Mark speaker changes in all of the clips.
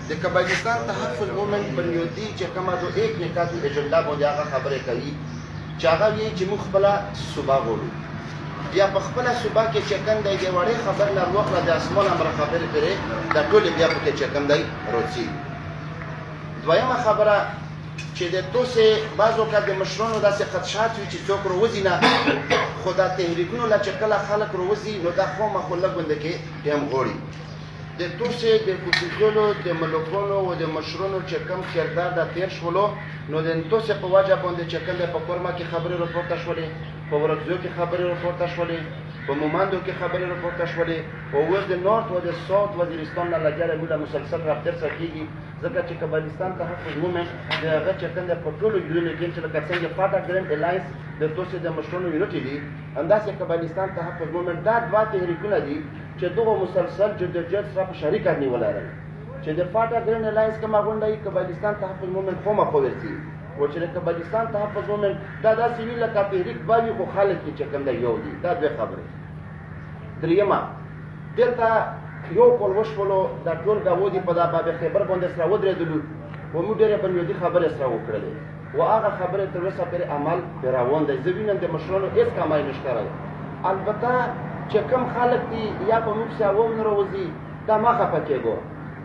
Speaker 1: د قبایلستان تحفظ مومنټ بنیادي چې کومه د ایک نکات اجنډا باندې هغه خبرې کوي چې هغه وایي چې موږ خپله صوبه غواړو بیا په خپله صوبه کې چې کوم دی د وړې خبر نه وروخله د اسمان امره خبرې پرې دا ټولې بیا پکې چې کوم دی روڅي دویمه خبره چې د توسې بعض اوقات د مشرانو داسې خدشات وي چې څوک راوځي نه خو دا تحریکونو له چې کله خلک راوځي نو دا خامخا لږ غونډه کې ټیم غواړي د توسې د کوچنیانو د ملکانو او د مشرانو چې کوم کردار دا تېر شولو نو د توسې په وجه باندې چې کوم په کورما کې خبرې راپورته شولې په ورکزو کې خبرې راپورته شولې په مومندو کې خبرې راپورته شولې او اوس د نورت او د ساوت وزیرستان نه لګیا موږ مسلسل رابطه سره کېږي ځکه چې قبایلستان تحفظ مومنټ د هغه چې کوم د په ټولو یونیونو کې چې لکه څنګه فاټا ګرینډ الاینس د توسې د مشرانو یونټي دي همداسې قبایلستان تحفظ مومنټ دا دوه تحریکونه دي چې دغه مسلسل جدوجہد سره په شریکه نیولای دي چې د فاټا ګرینډ الاینس کومه غونډه یې قبایلستان تحفظ مومنټ خامخا ورسي و چې د قبایلستان تحفظ مومنټ دا داسې وي لکه تحریک باندې خو خلک یې چې کوم دی یو دي دا دوه خبرې درېیمه دلته یو کول وشولو دا ټول ګاودي په دا باب خیبر باندې سره ودرېدلو و موږ ډېرې بنیادي خبرې سره وکړلې و هغه خبرې تر اوسه پورې عمل پرې روان دی زه وینم د مشرانو هېڅ کمای نشته البته چې کوم خلک دي یا په موږ پسې عوام نه راوځي دا مه خفه کېږو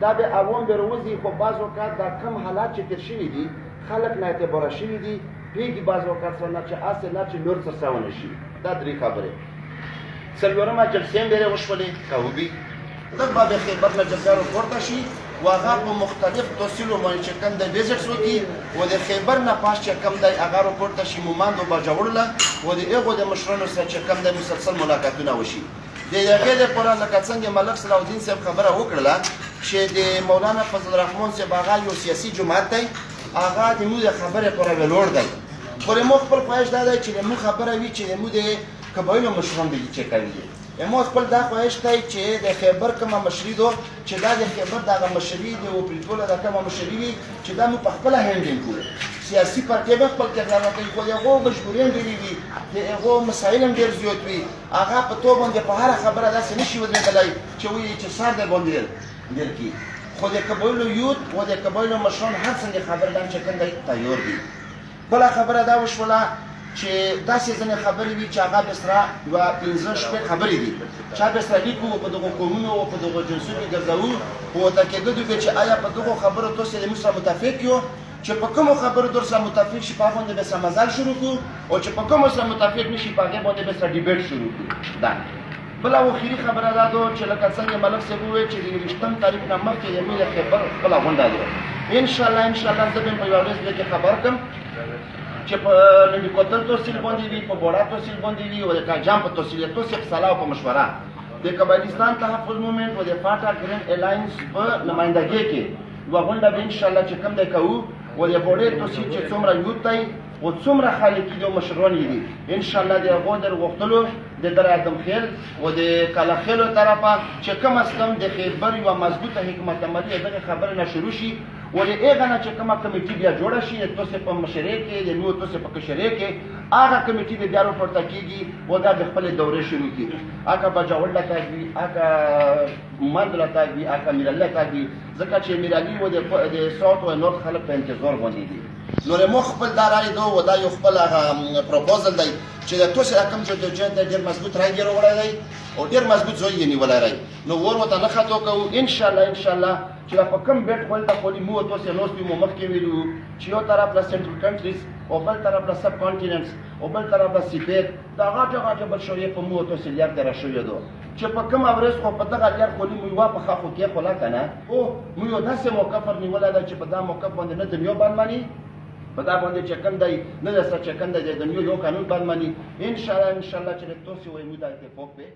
Speaker 1: دا د عوام به راوځي خو بعض اوقات دا کم حالات چې تېر شوي دي خلک نااعتباره شوي دي پوهېږي بعض اوقات سره نه چې هسې نه چې نور څه سوه نه شي دا درې خبرې څلورمه جلسې هم ډېرې وشولې قوبي لږ به د خیبر نه جلسه راپورته شي و هغه په مختلف توصیلو باندې چې کوم دی ویزټس وکړي و د خیبر نه پاس چې کوم دی هغه راپورته شي مومندو باجوړو له و د هغو د مشرانو سره چې کوم دی مسلسل ملاقاتونه وشي د هغې دپاره لکه څنګه ملک صلاح الدین صاحب خبره وکړله چې د مولانا فضل الرحمن صاحب هغه یو سیاسي جماعت دی هغه د موږ د خبرې پوره ویلوړ دی خو د موږ خپل خواهش دا دی چې د موږ خبره وي چې د موږ د قبایلو مشران به چې کوي ما خپل دا خواهش دی چې د خیبر کومه مشري ده چې دا د خیبر دغه مشري د اوپریټوله د کومه مشري وي چې دا موږ په خپله هینډل کړو سیاسي پارټۍ به خپل کردار نه کوي خو د هغو مجبوري هم ډېرې وي د هغو مسایل هم ډېر زیات وي هغه په تو باندې په هره خبره داسې نه شي ودرېدلی چې وایي چې سر دی باندې ډېر کړي خو د قبایلو یوت و د قبایلو مشران هر څنګه خبره دم چې کوم دی تیار دي بله خبره دا وشوله چې داسې ځینې خبرې وي چې هغه به سره یوه پنځه شپږ خبرې دي چا به سره لیکو په دغو قومونو او په دغو جنسونو ګرځوو خو ورته کېدلو به چې آیا په دغو خبرو تاسې د موږ سره متفق یو چې په کومو خبرو در سره متفق شي په هغه باندې به سره مزل شروع کړو او چې په کومو سره متفق نه شي په هغې باندې به سره ډیبیټ شروع کړو دا بله اخري خبره دا ده چې لکه څنګه ملک صاحب وویل چې د 20 تاریخ نه مخکې د موږ د خیبر خپله غونډه ده انشاءالله زه به په یوه ورځ کې خبر کړم چې په نوي کوتل توصیل باندې وي په بوړا توصیل باندې وي او د کاجام په توصیل توصیل په صلاح او په مشوره د قبایلستان تحفظ مومنټ او د فاټا ګرینډ الاینس په نمایندګۍ کې یوه غونډه به انشاءالله چې کوم دی کوو او د بوړې توصیل چې څومره یوت دی او څومره خلک دي او مشران یې دي انشاءالله د هغو د غوښتلو د در ادم خیل او د کلاخیلو طرفه چې کم از کم د خیبر یوه مضبوطه حکمت عملي دغې خبرې نه شروع شي و د هغه نه چې کومه کمیټي بیا جوړه شي د توسې په مشرۍ کې د نورو توسې په کشرۍ کې هغه کمیټي به بیا راپورته کېږي او دا د خپلې دورې شروع کړي هغه باجوړ له تګ وي هغه مومند له تګ وي هغه میرعلي له تګ وي ځکه چې میرعلي و د ساوت او نورت خلک په انتظار باندې دي نو موږ خپل دا رایې ده او دا یو خپل هغه پروپوزل دی چې د توسې کوم جدوجہد دی ډېر مضبوط رای یې راوړی دی او ډېر مضبوط زوی یې نیولی دی نو ور ورته نه خطو کوو انشاءالله چې په کوم بیټ خپل ته خولي مو توسې نوست وي مو مخکې ویلو چې یو طرف له سنټرل کنټریز او بل طرف له سب کانټیننټس او بل طرف له سیپیک دا غاټه بل شویې په مو توسې لیار ته راشویې ده چې په کومه ورځ خو په دغه لیار خولي مو یوه پخه خو کېښوله که نه او مو یو داسې موقف ورنیولی ده چې په دا موقف باندې نه دنیا باندې ماني په دا باندې چې کوم دی نه د سره چې کوم دی د دنیا یو قانون باندې ماني انشاءالله چې د توسې وایي مو دا اتفاق به